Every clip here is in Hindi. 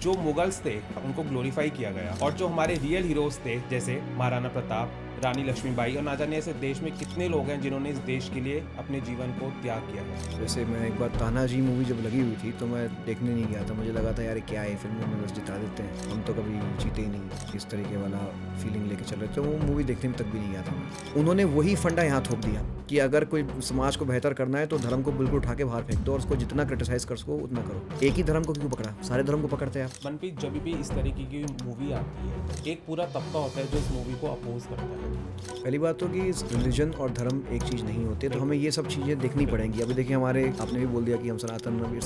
जो मुगल्स थे उनको ग्लोरीफाई किया गया और जो हमारे रियल हीरोज थे जैसे महाराणा प्रताप, रानी लक्ष्मीबाई और ना जाने ऐसे देश में कितने लोग हैं जिन्होंने इस देश के लिए अपने जीवन को त्याग किया है। जैसे मैं एक बार तानाजी मूवी जब लगी हुई थी तो मैं देखने नहीं गया था। मुझे लगा था यार क्या है फिल्मों में बस जिता देते हैं, हम तो कभी जीते ही नहीं, इस तरीके वाला फीलिंग लेके चल रहे थे। वो मूवी देखने में तक भी नहीं गया था मैं। उन्होंने वही फंडा यहाँ थोप दिया कि अगर कोई समाज को बेहतर करना है तो धर्म को बिल्कुल उठा के बाहर फेंक दो और उसको जितना क्रिटिसाइज कर सको उतना करो। एक ही धर्म को क्यों पकड़ा, सारे धर्म को पकड़ते हैं आप। मनप्रीत, जब भी इस तरीके की मूवी आती है एक पूरा तबका होता है जो इस मूवी को अपोज करता है। पहली बात तो कि रिलीजन और धर्म एक चीज़ नहीं होते, तो हमें ये सब चीज़ें देखनी पड़ेंगी। अभी देखिए हमारे, आपने भी बोल दिया कि हम सनातन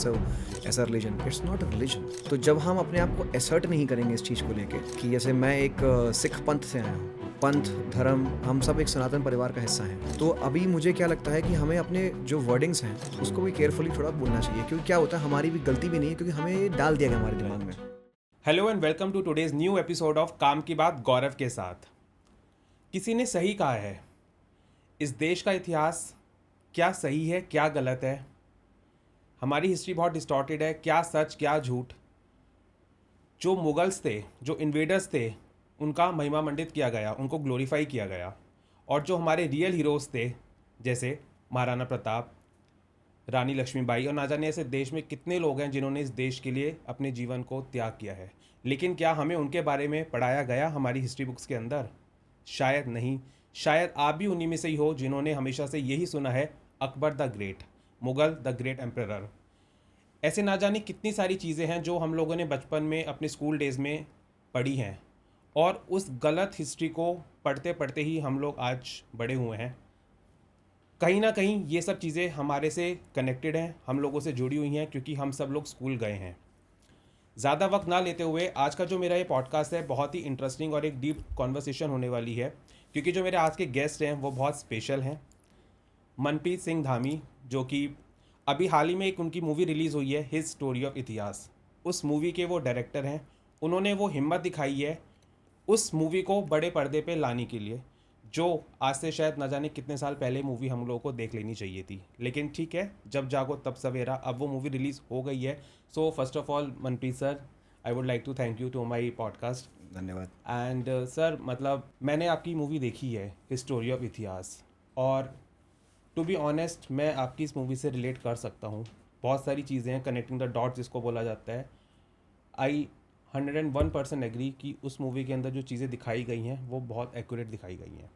ऐसा religion, it's not a religion. तो जब हम अपने आप को एसर्ट नहीं करेंगे इस चीज़ को लेके कि जैसे मैं एक सिख पंथ से आया हूँ, पंथ धर्म हम सब एक सनातन परिवार का हिस्सा हैं, तो अभी मुझे क्या लगता है कि हमें अपने जो वर्डिंग्स हैं उसको भी केयरफुली थोड़ा बोलना चाहिए, क्योंकि क्या होता है हमारी भी गलती भी नहीं है, क्योंकि हमें ये डाल दिया गया हमारे दिमाग में। Hello and welcome to today's new episode of काम की बात गौरव के साथ। किसी ने सही कहा है, इस देश का इतिहास क्या सही है क्या गलत है, हमारी हिस्ट्री बहुत डिस्टॉर्टेड है, क्या सच क्या झूठ। जो मुगल्स थे, जो इन्वेडर्स थे, उनका महिमा मंडित किया गया, उनको ग्लोरीफाई किया गया और जो हमारे रियल हीरोज़ थे जैसे महाराणा प्रताप, रानी लक्ष्मीबाई और ना जाने ऐसे देश में कितने लोग हैं जिन्होंने इस देश के लिए अपने जीवन को त्याग किया है। लेकिन क्या हमें उनके बारे में पढ़ाया गया हमारी हिस्ट्री बुक्स के अंदर? शायद नहीं। शायद आप भी उन्हीं में से ही हो जिन्होंने हमेशा से यही सुना है, Akbar the great, Mughal the great emperor. ऐसे ना जाने कितनी सारी चीज़ें हैं जो हम लोगों ने बचपन में अपने स्कूल डेज़ में पढ़ी हैं और उस गलत हिस्ट्री को पढ़ते पढ़ते ही हम लोग आज बड़े हुए हैं। कहीं ना कहीं ये सब चीज़ें हमारे से कनेक्टेड हैं, हम लोगों से जुड़ी हुई हैं क्योंकि हम सब लोग स्कूल गए हैं। ज़्यादा वक्त ना लेते हुए आज का जो मेरा ये पॉडकास्ट है बहुत ही इंटरेस्टिंग और एक डीप कॉन्वर्सेशन होने वाली है, क्योंकि जो मेरे आज के गेस्ट हैं वो बहुत स्पेशल हैं। मनप्रीत सिंह धामी, जो कि अभी हाल ही में एक उनकी मूवी रिलीज़ हुई है, हिज स्टोरी ऑफ इतिहास, उस मूवी के वो डायरेक्टर हैं। उन्होंने वो हिम्मत दिखाई है उस मूवी को बड़े पर्दे पे लाने के लिए, जो आज से शायद ना जाने कितने साल पहले मूवी हम लोगों को देख लेनी चाहिए थी। लेकिन ठीक है, जब जागो तब सवेरा, अब वो मूवी रिलीज़ हो गई है। So first of all Manpreet sir, I would like to thank you to my podcast. धन्यवाद। एंड सर, मतलब मैंने आपकी मूवी देखी है हिस्टोरी ऑफ इतिहास, और टू बी ऑनेस्ट मैं आपकी इस मूवी से रिलेट कर सकता हूँ। बहुत सारी चीज़ें हैं, कनेक्टिंग द डॉट्स जिसको बोला जाता है। आई 101% एग्री कि उस मूवी के अंदर जो चीज़ें दिखाई गई हैं वो बहुत एक्यूरेट दिखाई गई हैं।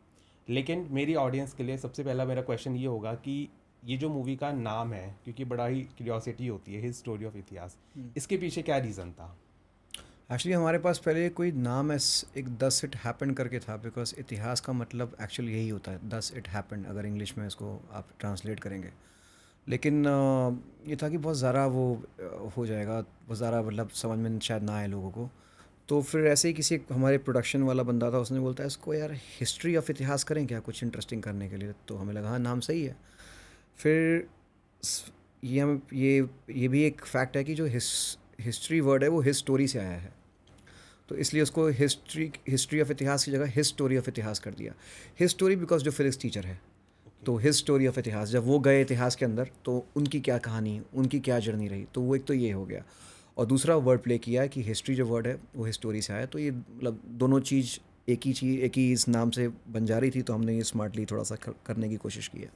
लेकिन मेरी ऑडियंस के लिए सबसे पहला मेरा क्वेश्चन ये होगा कि ये जो मूवी का नाम है, क्योंकि बड़ा ही क्यूरियोसिटी होती है, हिज स्टोरी ऑफ इतिहास, इसके पीछे क्या रीज़न था? एक्चुअली हमारे पास पहले कोई नाम एक दस इट हैपन करके था, बिकॉज इतिहास का मतलब एक्चुअली यही होता है, दस इट हैपन, अगर इंग्लिश में इसको आप ट्रांसलेट करेंगे। लेकिन ये था कि बहुत ज़्यादा वो हो जाएगा, बहुत ज़्यादा मतलब समझ में शायद ना आए लोगों को। तो फिर ऐसे ही किसी हमारे प्रोडक्शन वाला बंदा था, उसने बोलता है इसको यार हिस्ट्री ऑफ इतिहास करें क्या, कुछ इंटरेस्टिंग करने के लिए। तो हमें लगा हाँ नाम सही है। फिर ये भी एक फैक्ट है कि जो हिस्ट्री वर्ड है वो हिज स्टोरी से आया है, तो इसलिए उसको हिस्ट्री ऑफ इतिहास की जगह हिज स्टोरी ऑफ इतिहास कर दिया। हिज स्टोरी बिकॉज जो फिजिक्स टीचर है, तो हिज स्टोरी ऑफ इतिहास, जब वो गए इतिहास के अंदर तो उनकी क्या कहानी, उनकी क्या जर्नी रही, तो वो एक तो ये हो गया। और दूसरा वर्ड प्ले किया है कि हिस्ट्री जो वर्ड है वो हिस्टोरी से आया, तो ये मतलब दोनों चीज़ एक ही इस नाम से बन जा रही थी, तो हमने ये स्मार्टली थोड़ा सा करने की कोशिश की है।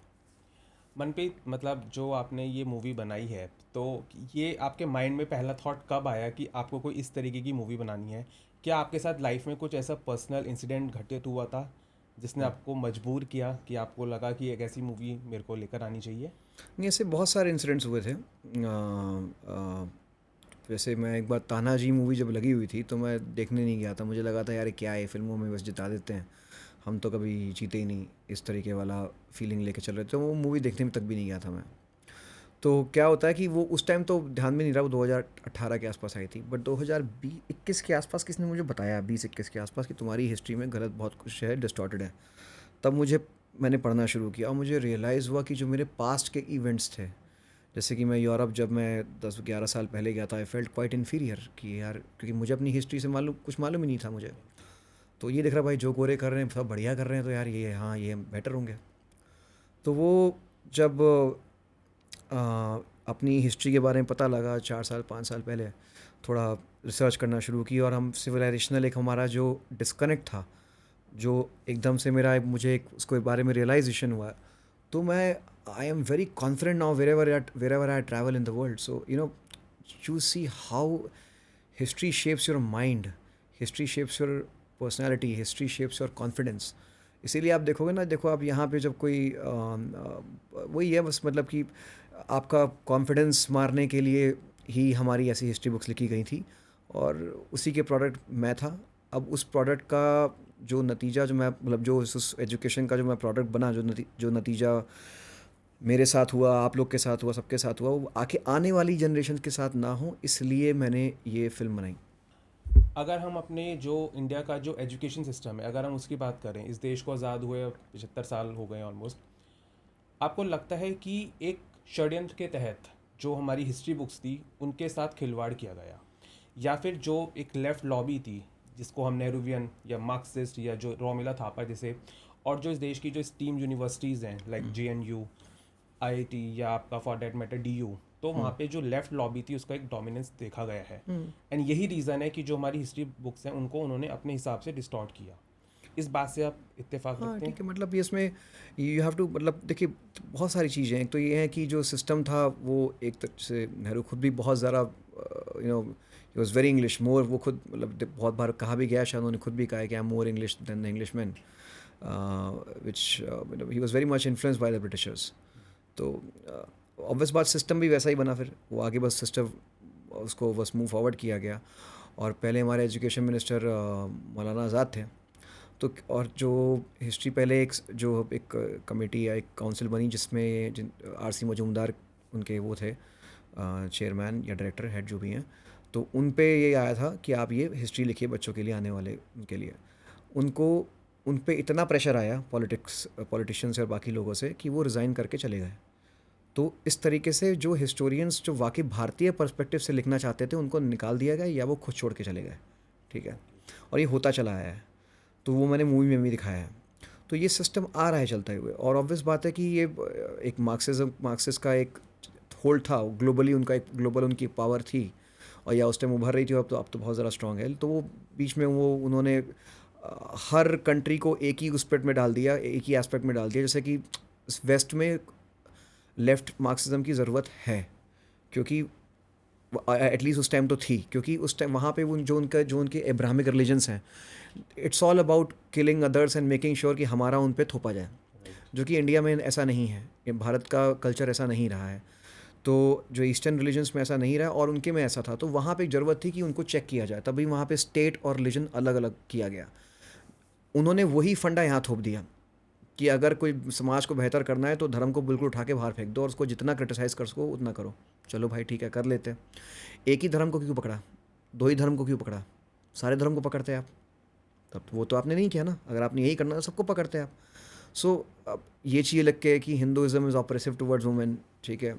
मनप्रीत, मतलब जो आपने ये मूवी बनाई है, तो ये आपके माइंड में पहला थॉट कब आया कि आपको कोई इस तरीके की मूवी बनानी है? क्या आपके साथ लाइफ में कुछ ऐसा पर्सनल इंसिडेंट घटित हुआ था जिसने आपको मजबूर किया कि आपको लगा कि एक ऐसी मूवी मेरे को लेकर आनी चाहिए? नहीं, ऐसे बहुत सारे इंसिडेंट्स हुए थे। वैसे मैं एक बार तानाजी मूवी जब लगी हुई थी तो मैं देखने नहीं गया था। मुझे लगा था यार क्या है फिल्मों में बस जिता देते हैं, हम तो कभी जीते ही नहीं, इस तरीके वाला फीलिंग लेके चल रहे थे। वो मूवी देखने में तक भी नहीं गया था मैं। तो क्या होता है कि वो उस टाइम तो ध्यान में नहीं रहा, वो 2018 के आसपास आई थी, बट 2021 के आसपास किसने मुझे बताया, 2021 के आसपास, कि तुम्हारी हिस्ट्री में गलत बहुत कुछ है, डिस्टॉर्टेड है। तब मैंने पढ़ना शुरू किया और मुझे रियलाइज़ हुआ कि जो मेरे पास्ट के इवेंट्स थे, जैसे कि मैं यूरोप जब मैं 10-11 साल पहले गया था, आई फेल्ट क्वाइट इन्फीरियर कि यार, क्योंकि मुझे अपनी हिस्ट्री से कुछ मालूम ही नहीं था मुझे। तो ये दिख रहा भाई जो गोरे कर रहे हैं सब बढ़िया कर रहे हैं, तो यार ये हाँ ये बेटर होंगे। तो वो जब अपनी हिस्ट्री के बारे में पता लगा 4 साल 5 साल पहले, थोड़ा रिसर्च करना शुरू की, और हम सिविलाइजेशनल एक हमारा जो डिस्कनेक्ट था, जो एकदम से मुझे उसके बारे में रियलाइजेशन हुआ, तो मैं I am very confident now wherever I travel in the world. So you see how history shapes your mind, history shapes your personality, history shapes your confidence. इसीलिए आप देखोगे ना, देखो आप यहाँ पे जब कोई वही है बस, मतलब कि आपका कॉन्फिडेंस मारने के लिए ही हमारी ऐसी हिस्ट्री बुक्स लिखी गई थी, और उसी के प्रोडक्ट मैं था. अब उस प्रोडक्ट का जो नतीजा, जो मैं मतलब जो उस एजुकेशन का जो मैं प्रोडक्ट बना, जो नतीजा मेरे साथ हुआ, आप लोग के साथ हुआ, सबके साथ हुआ, वो आने वाली जनरेशन के साथ ना हो, इसलिए मैंने ये फिल्म बनाई. अगर हम अपने जो इंडिया का जो एजुकेशन सिस्टम है, अगर हम उसकी बात करें, इस देश को आज़ाद हुए 75 साल हो गए ऑलमोस्ट, आपको लगता है कि एक षड्यंत्र के तहत जो हमारी हिस्ट्री बुक्स थी उनके साथ खिलवाड़ किया गया, या फिर जो एक लेफ़्ट लॉबी थी जिसको हम नेहरूवियन या मार्क्सिस्ट या जो रोमिला थापा जैसे, और जो इस देश की जो स्टीम यूनिवर्सिटीज़ हैं लाइक JNU, IIT या आपका फॉर डेट मैटर DU, तो वहाँ पे जो लेफ़्ट लॉबी थी उसका एक डोमिनेंस देखा गया है. एंड यही रीज़न है कि जो हमारी हिस्ट्री बुक्स हैं उनको उन्होंने अपने हिसाब से डिस्टॉर्ट किया. इस बात से आप इत्तेफाक हाँ रखते ठीक हैं? है, मतलब ये इसमें यू हैव टू, मतलब देखिए बहुत सारी चीज़ें हैं. एक तो ये है कि जो सिस्टम था वो एक तरह से, नेहरू खुद भी बहुत ज़्यादा ही वॉज वेरी इंग्लिश मोर, वो खुद मतलब बहुत बार कहा भी गया, शायद उन्होंने खुद भी कहा है कि I am more English than the Englishman, which he was very much influenced by the Britishers. तो ऑब्वियस बात, सिस्टम भी वैसा ही बना, फिर वो आगे बस सिस्टम उसको बस मूव फॉरवर्ड किया गया. और पहले हमारे एजुकेशन मिनिस्टर मौलाना आज़ाद थे, तो और जो हिस्ट्री पहले एक कमेटी या एक काउंसिल बनी जिसमें RC मजूमदार उनके वो थे चेयरमैन या डायरेक्टर हेड जो भी हैं, तो उन पे ये आया था कि आप ये हिस्ट्री लिखिए बच्चों के लिए, आने वाले उनके लिए. उनको उन पे इतना प्रेशर आया पॉलिटिशियंस और बाकी लोगों से कि वो रिज़ाइन करके चले गए. तो इस तरीके से जो हिस्टोरियंस जो वाकई भारतीय पर्सपेक्टिव से लिखना चाहते थे उनको निकाल दिया गया, या वो खुद छोड़ के चले गए. ठीक है, और ये होता चला आया है. तो वो मैंने मूवी में भी दिखाया है. तो ये सिस्टम आ रहा है चलते हुए, और ऑब्वियस बात है कि ये एक मार्क्सिस्ट का एक होल्ड था ग्लोबली, उनका एक ग्लोबल उनकी पावर थी, और या उस टाइम उभर रही थी, अब तो बहुत ज़्यादा स्ट्रांग है. तो वो बीच में वो उन्होंने हर कंट्री को एक ही उस में डाल दिया, एक ही एस्पेक्ट में डाल दिया. जैसे कि वेस्ट में लेफ़्ट मार्क्सिज्म की ज़रूरत है, क्योंकि एटलीस्ट उस टाइम तो थी, क्योंकि उस टाइम वहाँ पे वो जो उनके एब्राहमिक रिलीजन्स हैं, it's all about killing others and making sure कि हमारा उन पे थोपा जाए, जो कि इंडिया में ऐसा नहीं है. ये भारत का कल्चर ऐसा नहीं रहा है. तो जो ईस्टर्न रिलीजन्स में ऐसा नहीं रहा, और उनके में ऐसा था. तो वहाँ पे एक ज़रूरत थी कि उनको चेक किया जाए, तभी वहाँ पे स्टेट और रिलीजन अलग अलग किया गया. उन्होंने वही फंडा यहाँ थोप दिया कि अगर कोई समाज को बेहतर करना है तो धर्म को बिल्कुल उठा के बाहर फेंक दो, और उसको जितना क्रिटिसाइज़ कर सको उतना करो. चलो भाई ठीक है, कर लेते हैं. एक ही धर्म को क्यों पकड़ा, दो ही धर्म को क्यों पकड़ा, सारे धर्म को पकड़ते हैं आप. तब वो तो आपने नहीं किया ना. अगर आपने यही करना है सबको पकड़ते हैं आप. सो अब ये चीज़ें लिख के कि Hinduism is oppressive towards women, ठीक है,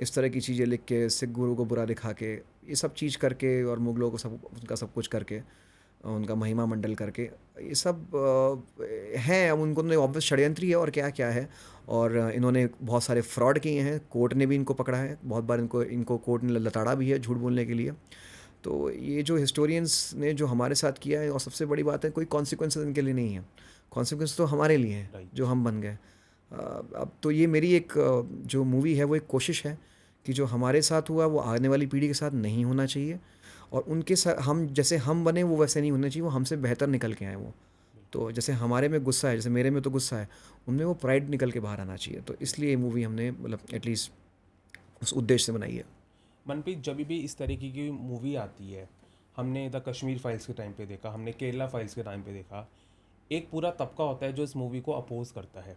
इस तरह की चीज़ें लिख के, सिख गुरु को बुरा दिखा के, ये सब चीज़ करके, और मुगलों को सब उनका सब कुछ करके, उनका महिमा मंडल करके, ये सब हैं. अब उनको ऑब्वियस षड्यंत्री है और क्या क्या है. और इन्होंने बहुत सारे फ्रॉड किए हैं, कोर्ट ने भी इनको पकड़ा है बहुत बार, इनको कोर्ट ने लताड़ा भी है झूठ बोलने के लिए. तो ये जो हिस्टोरियंस ने जो हमारे साथ किया है, और सबसे बड़ी बात है कोई कॉन्सिक्वेंसेस इनके लिए नहीं है. कॉन्सिक्वेंस तो हमारे लिए हैं राइट. जो हम बन गए. अब तो ये मेरी एक जो मूवी है वो एक कोशिश है कि जो हमारे साथ हुआ वो आने वाली पीढ़ी के साथ नहीं होना चाहिए, और उनके साथ हम जैसे हम बने वो वैसे नहीं होना चाहिए, वो हमसे बेहतर निकल के आए वो. तो जैसे हमारे में गुस्सा है, जैसे मेरे में तो गुस्सा है, उनमें वो प्राइड निकल के बाहर आना चाहिए. तो इसलिए ये मूवी हमने मतलब एटलीस्ट उस उद्देश्य से बनाई है. मनप्रीत, जब भी इस तरीके की मूवी आती है, हमने द कश्मीर फाइल्स के टाइम पे देखा, हमने केरला फाइल्स के टाइम पे देखा, एक पूरा तबका होता है जो इस मूवी को अपोज करता है,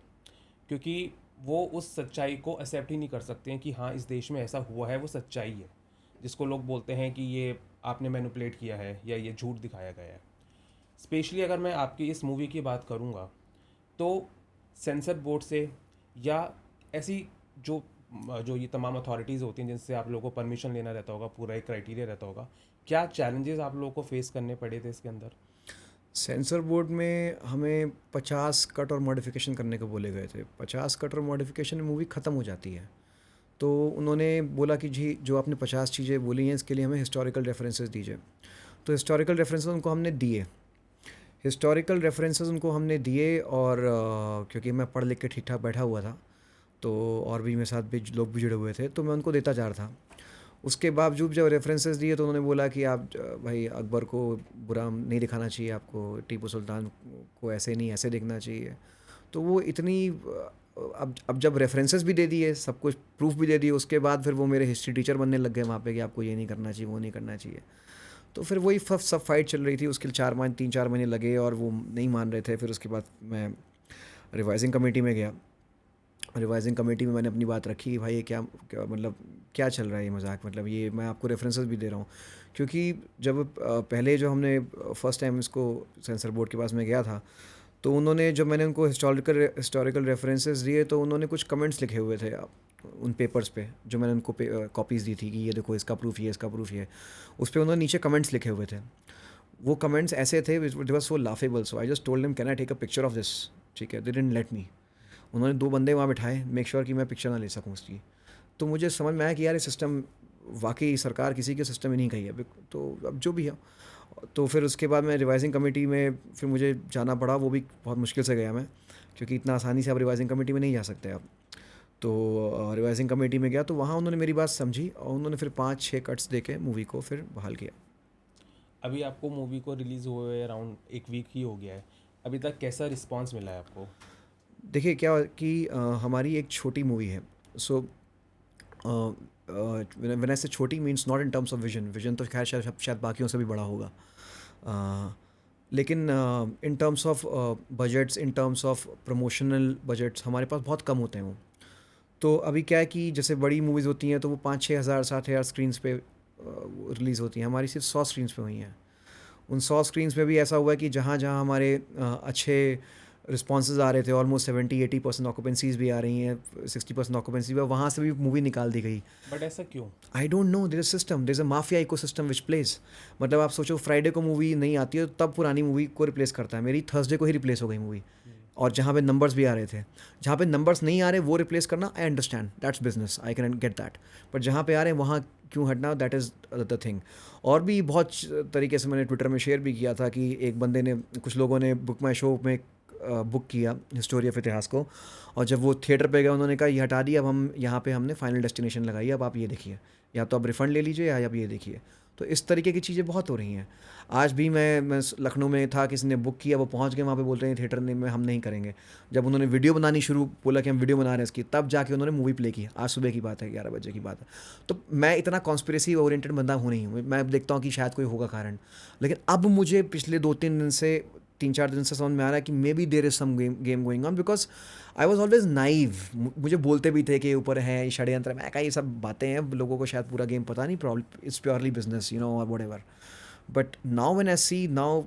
क्योंकि वो उस सच्चाई को एक्सेप्ट ही नहीं कर सकते हैं कि हाँ इस देश में ऐसा हुआ है, वो सच्चाई है, जिसको लोग बोलते हैं कि ये आपने मैनिपुलेट किया है या ये झूठ दिखाया गया है. स्पेशली अगर मैं आपकी इस मूवी की बात करूँगा, तो सेंसर बोर्ड से या ऐसी जो जो ये तमाम अथॉरिटीज़ होती हैं जिनसे आप लोगों को परमिशन लेना रहता होगा, पूरा एक क्राइटेरिया रहता होगा, क्या चैलेंजेस आप लोगों को फेस करने पड़े थे इसके अंदर? सेंसर बोर्ड में हमें 50 कट और मॉडिफिकेशन करने को बोले गए थे. 50 कट और मॉडिफिकेशन में मूवी ख़त्म हो जाती है. तो उन्होंने बोला कि जी जो आपने 50 चीज़ें बोली हैं इसके लिए हमें हिस्टोरिकल रेफरेंसेस दीजिए। तो हिस्टोरिकल रेफरेंसेस उनको हमने दिए, हिस्टोरिकल रेफरेंसेस उनको हमने दिए, और क्योंकि मैं पढ़ लिख के ठीक ठाक बैठा हुआ था, तो और भी मेरे साथ भी लोग भी जुड़े हुए थे, तो मैं उनको देता जा रहा था। उसके बावजूद जब रेफरेंसेस दिए तो उन्होंने बोला कि आप भाई अकबर को बुरा नहीं दिखाना चाहिए, आपको टीपू सुल्तान को ऐसे नहीं ऐसे देखना चाहिए। तो वो इतनी अब जब रेफरेंसेस भी दे दिए, सब कुछ प्रूफ भी दे दिए, उसके बाद फिर वो मेरे हिस्ट्री टीचर बनने लग गए वहाँ पे कि आपको ये नहीं करना चाहिए, वो नहीं करना चाहिए। तो फिर वही सब फाइट चल रही थी, उसके 3-4 महीने लगे और वो नहीं मान रहे थे। फिर उसके बाद मैं रिवाइजिंग कमेटी में गया। रिवाइजिंग कमेटी में मैंने अपनी बात रखी कि भाई ये क्या मतलब क्या चल रहा है, ये मजाक, मतलब ये मैं आपको रेफरेंसेस भी दे रहा हूँ। क्योंकि जब पहले जो हमने फर्स्ट टाइम इसको सेंसर बोर्ड के पास में गया था, तो उन्होंने जब मैंने उनको हिस्टोरिकल रेफरेंसेस दिए तो उन्होंने कुछ कमेंट्स लिखे हुए थे उन पेपर्स पे, जो मैंने उनको कॉपीज़ दी थी कि ये देखो इसका प्रूफ ये, इसका प्रूफ ये। उस पर उन्होंने नीचे कमेंट्स लिखे हुए थे। वो कमेंट्स ऐसे थे, it was so laughable, so I just told them can I take a picture of this, ठीक है। They didn't let me. उन्होंने 2 बंदे वहाँ बिठाए, मेक श्योर कि मैं पिक्चर ना ले सकूँ उसकी। तो मुझे समझ में आया कि यार ये सिस्टम वाकई सरकार किसी के सिस्टम ही नहीं गई है, तो अब जो भी है। तो फिर उसके बाद मैं रिवाइजिंग कमेटी में फिर मुझे जाना पड़ा, वो भी बहुत मुश्किल से गया मैं, क्योंकि इतना आसानी से आप रिवाइजिंग कमेटी में नहीं जा सकते आप। तो रिवाइजिंग कमेटी में गया तो वहाँ उन्होंने मेरी बात समझी और उन्होंने फिर 5-6 कट्स दे के मूवी को फिर बहाल किया। अभी आपको मूवी को रिलीज़ हुए अराउंड 1 वीक ही हो गया है, अभी तक कैसा रिस्पांस मिला है आपको? देखिए क्या कि हमारी एक छोटी मूवी है, सो व्हेन आई से छोटी means not in terms of vision तो खैर शायद बाकियों से भी बड़ा होगा, लेकिन in terms of budgets, in terms of promotional budgets हमारे पास बहुत कम होते हैं वो। तो अभी क्या है कि जैसे बड़ी मूवीज़ होती हैं तो वो 5-6 हज़ार 7 हज़ार स्क्रीन्स पे रिलीज़ होती हैं, हमारी सिर्फ 100 स्क्रीन्स पे हुई हैं। उन 100 स्क्रीन्स पे भी ऐसा हुआ है कि जहाँ जहाँ हमारे अच्छे रिस्पॉन्सेज आ रहे थे, ऑलमोस्ट 70-80% ऑक्यूपेंसीज भी आ रही हैं, 60% ऑक्यूपेंसी भी, वहाँ से भी मूवी निकाल दी गई। बट ऐसा क्यों? I don't know, there is system, there is a mafia ecosystem which place. मतलब आप सोचो फ्राइडे को मूवी नहीं आती है तब पुरानी मूवी को रिप्लेस करता है, मेरी थर्सडे को ही रिप्लेस हो गई मूवी, और जहाँ पे नंबर्स भी आ रहे थे, जहाँ पे नंबर्स नहीं आ रहे वो रिप्लेस करना, I understand, that's business, I can get that. But जहाँ पे आ रहे हैं वहाँ क्यों हटना, दैट इज़ द थिंग। और भी बहुत तरीके से मैंने ट्विटर में शेयर भी किया था कि एक बंदे ने, कुछ लोगों ने बुक माई शो में बुक किया हिस्टोरी ऑफ इतिहास को, और जब वो थिएटर पे गए उन्होंने कहा ये हटा दिया, अब हम यहाँ पे हमने फाइनल डेस्टिनेशन लगाई, अब आप ये देखिए, या तो आप रिफ़ंड ले लीजिए या आप ये देखिए। तो इस तरीके की चीज़ें बहुत हो रही हैं। आज भी मैं लखनऊ में था, किसी ने बुक किया, वो पहुंच गए वहाँ पे, बोल रहे हैं थिएटर में हम नहीं करेंगे। जब उन्होंने वीडियो बनानी शुरू, बोला कि हम वीडियो बना रहे हैं इसकी, तब जाके उन्होंने मूवी प्ले की। आज सुबह की बात है, 11 बजे की बात है। तो मैं इतना कॉन्स्पिरेसी ओरिएंटेड बंदा हूँ नहीं हूँ, मैं देखता हूँ कि शायद कोई होगा कारण, लेकिन अब मुझे पिछले 3-4 दिन से समझ में आ रहा है कि maybe there is some game going on, because I was always naive. मुझे बोलते भी थे कि ऊपर है षड्यंत्र, मैं कहा ये सब बातें हैं, लोगों को शायद पूरा गेम पता नहीं, problem it's purely business, you know, और whatever. But now when I see now,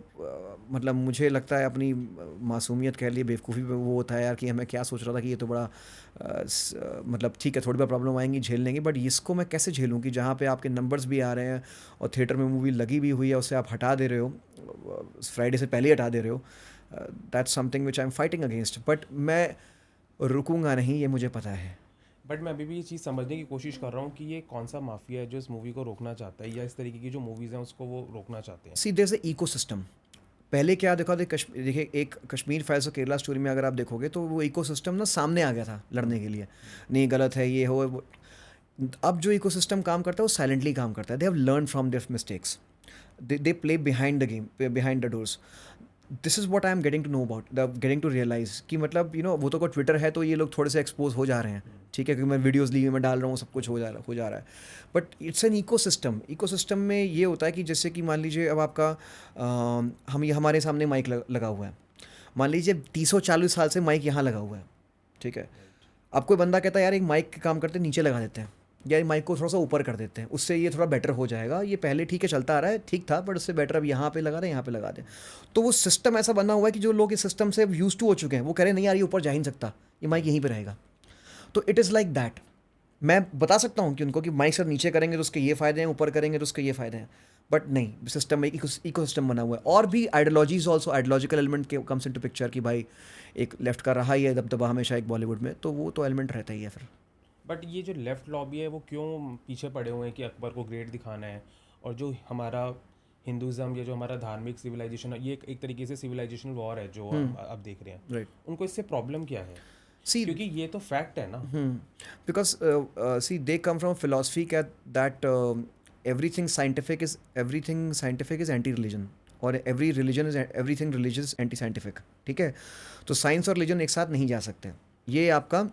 मतलब मुझे लगता है अपनी मासूमियत कह लिए, बेवकूफ़ी पे वो होता है यार कि हमें क्या सोच रहा था कि ये तो बड़ा मतलब ठीक है, थोड़ी बहुत प्रॉब्लम आएंगी, झेल लेंगे, बट इसको मैं कैसे झेलूँ कि जहाँ पे आपके नंबर्स भी आ रहे हैं और थिएटर में मूवी लगी भी हुई है, उससे आप हटा दे रहे हो, फ्राइडे से पहले ही हटा दे रहे हो। That's something which I am fighting against, but मैं रुकूंगा नहीं, ये मुझे पता है। बट मैं अभी भी ये चीज़ समझने की कोशिश कर रहा हूँ कि ये कौन सा माफिया है जो इस मूवी को रोकना चाहता है, या इस तरीके की जो मूवीज़ हैं उसको वो रोकना चाहते हैं। सी देयर इज अ इकोसिस्टम। पहले क्या देखा था, देखिए एक कश्मीर फाइल्स और केरला स्टोरी में अगर आप देखोगे तो वो इकोसिस्टम ना सामने आ गया था लड़ने के लिए, नहीं गलत है ये हो वो। अब जो इकोसिस्टम काम करता है वो साइलेंटली काम करता है, they have learn from their mistakes, they play behind the game, behind the doors. This is what I am getting to know about, getting to realize कि मतलब यू नो, वो तो को ट्विटर है तो ये लोग थोड़े से एक्सपोज हो जा रहे हैं, ठीक है, क्योंकि मैं वीडियोज़ ली मैं डाल रहा हूँ, सब कुछ हो जा रहा है। बट इट्स एन इकोसिस्टम में ये होता है कि जैसे कि मान लीजिए अब आपका हमारे सामने माइक लगा हुआ है, मान लीजिए 30-40 साल से माइक यहाँ लगा हुआ है, ठीक है। अब कोई बंदा कहता है यार एक माइक के काम करते नीचे लगा देते हैं, या माइक को थोड़ा सा ऊपर कर देते हैं, उससे ये थोड़ा बेटर हो जाएगा, ये पहले ठीक है चलता आ रहा है, ठीक था, बट उससे बेटर अब यहाँ पे लगा दें, यहाँ पे लगा दें। तो वो सिस्टम ऐसा बना हुआ है कि जो लोग इस सिस्टम से यूज टू हो चुके हैं वो कह रहे हैं नहीं यार ये ऊपर जा ही नहीं सकता, ये माइक यहीं पर रहेगा। तो इट इज़ लाइक दैट। मैं बता सकता हूँ कि उनको कि माइक सर नीचे करेंगे तो उसके ये फ़ायदे हैं, ऊपर करेंगे तो उसके ये फ़ायदे हैं, बट नहीं, सिस्टम में इको सिस्टम बना हुआ है। और भी आइडियोलॉजीज ऑल्सो, आइडियोलॉजिकल एलिमेंट के कम्स इनटू पिक्चर कि भाई एक लेफ्ट का रहा ही है दबदबा हमेशा एक बॉलीवुड में, तो वो तो एलिमेंट रहता ही है फिर। बट ये जो लेफ्ट लॉबी है वो क्यों पीछे पड़े हुए हैं कि अकबर को ग्रेट दिखाना है, और जो हमारा हिंदुज़म या जो हमारा धार्मिक सिविलाइजेशन है, ये एक तरीके से सिविलाइजेशनल वॉर है जो हम अब देख रहे हैं। राइट उनको इससे प्रॉब्लम क्या है? सी क्योंकि ये तो फैक्ट है ना। because see they come from a philosophy that everything scientific is anti religion और every religion is everything religious anti scientific. ठीक है, तो साइंस और रिलीजन एक साथ नहीं जा सकते. ये आपका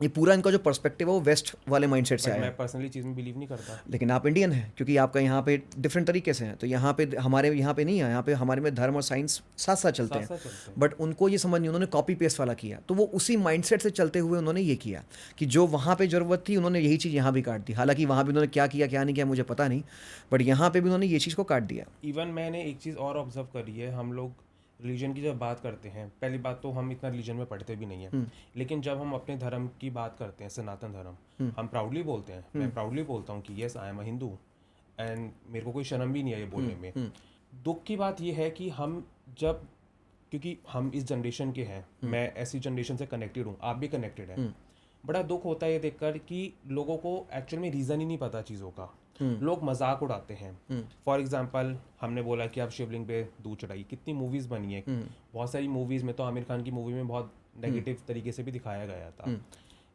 ये पूरा इनका जो पर्सपेक्टिव है वो वेस्ट वाले माइंडसेट से बट आया है. मैं पर्सनली चीज़ में बिलीव नहीं करता। लेकिन आप इंडियन हैं क्योंकि आपका यहाँ पे डिफरेंट तरीके से हैं, तो यहाँ पे हमारे यहाँ पे नहीं है, यहाँ पे हमारे में धर्म और साइंस साथ साथ चलते साथ हैं. साथ चलते हैं। बट उनको ये समझ नहीं, उन्होंने कॉपी पेस्ट वाला किया, तो वो उसी माइंडसेट से चलते हुए उन्होंने ये किया कि जो वहाँ पे ज़रूरत थी उन्होंने यही चीज़ यहाँ भी काट दी. हालांकि वहाँ भी उन्होंने क्या किया क्या नहीं किया मुझे पता नहीं, बट यहाँ पे भी उन्होंने ये चीज़ को काट दिया. इवन मैंने एक चीज़ और ऑब्जर्व करी है, हम लोग रिलीजन की जब बात करते हैं, पहली बात तो हम इतना रिलीजन में पढ़ते भी नहीं है, लेकिन जब हम अपने धर्म की बात करते हैं, सनातन धर्म, हम प्राउडली बोलते हैं, मैं प्राउडली बोलता हूँ कि yes I am a Hindu, and मेरे को कोई शर्म भी नहीं है ये बोलने में. दुख की बात ये है कि हम जब, क्योंकि हम इस जनरेशन के हैं, मैं ऐसी जनरेशन से कनेक्टेड हूँ, आप भी कनेक्टेड हैं, बड़ा दुख होता है ये देखकर कि लोगों को एक्चुअल में रीज़न ही नहीं पता चीज़ों का. लोग मजाक उड़ाते हैं. फॉर एग्जांपल हमने बोला कि अब शिवलिंग पे दूध चढ़ाई, कितनी मूवीज़ बनी है, बहुत सारी मूवीज़ में तो आमिर खान की मूवी में बहुत नेगेटिव तरीके से भी दिखाया गया था.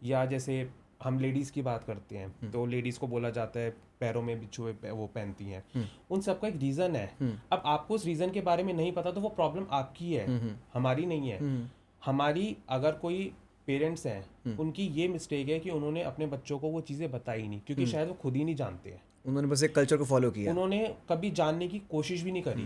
या जैसे हम लेडीज़ की बात करते हैं तो लेडीज़ को बोला जाता है पैरों में बिच्छू वो पहनती हैं. उन सबका एक रीज़न है. अब आपको उस रीज़न के बारे में नहीं पता तो वो प्रॉब्लम आपकी है, हमारी नहीं है. हमारी अगर कोई पेरेंट्स हैं, उनकी ये मिस्टेक है कि उन्होंने अपने बच्चों को वो चीज़ें बताई नहीं, क्योंकि शायद वो खुद ही नहीं जानते हैं. उन्होंने बस एक कल्चर को फॉलो किया, उन्होंने कभी जानने की कोशिश भी नहीं करी.